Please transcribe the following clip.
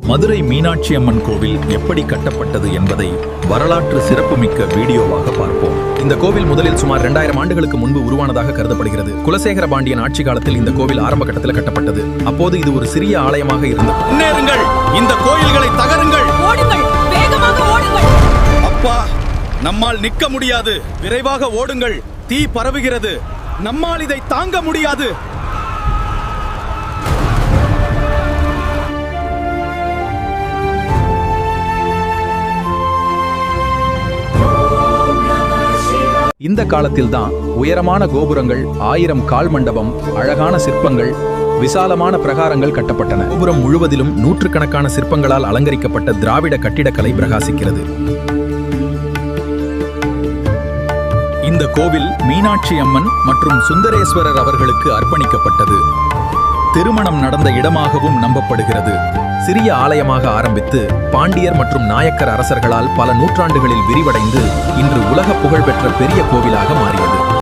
மதுரை மீனாட்சி அம்மன் கோவில் எப்படி கட்டப்பட்டது என்பதை வரலாற்று சிறப்புமிக்க வீடியோவாக பார்ப்போம். இந்த கோவில் முதலில் சுமார் 2000 ஆண்டுகளுக்கு முன்பு உருவானதாக கருதப்படுகிறது. குலசேகர பாண்டியன் ஆட்சி காலத்தில் இந்த கோவில் ஆரம்ப கட்டத்தில் கட்டப்பட்டது. அப்போது இது ஒரு சிறிய ஆலயமாக இருந்தது. முன்னேறுங்கள், இந்த கோயில்களை தகருங்கள், ஓடுங்கள், வேகமாக ஓடுங்கள். அப்பா, நம்மால் நிற்க முடியாது, விரைவாக ஓடுங்கள், தீ பரவுகிறது, நம்மால் இதை தாங்க முடியாது. இந்த காலத்தில்தான் உயரமான கோபுரங்கள், 1000 கால் மண்டபம், அழகான சிற்பங்கள், விசாலமான பிரகாரங்கள் கட்டப்பட்டன. கோபுரம் முழுவதிலும் நூற்றுக்கணக்கான சிற்பங்களால் அலங்கரிக்கப்பட்ட திராவிட கட்டிடக்கலை பிரகாசிக்கிறது. இந்த கோவில் மீனாட்சி அம்மன் மற்றும் சுந்தரேஸ்வரர் அவர்களுக்கு அர்ப்பணிக்கப்பட்டது. திருமணம் நடந்த இடமாகவும் நம்பப்படுகிறது. சிறிய ஆலயமாக ஆரம்பித்து பாண்டியர் மற்றும் நாயக்கர் அரசர்களால் பல நூற்றாண்டுகளில் விரிவடைந்து இன்று உலக புகழ்பெற்ற பெரிய கோவிலாக மாறியது.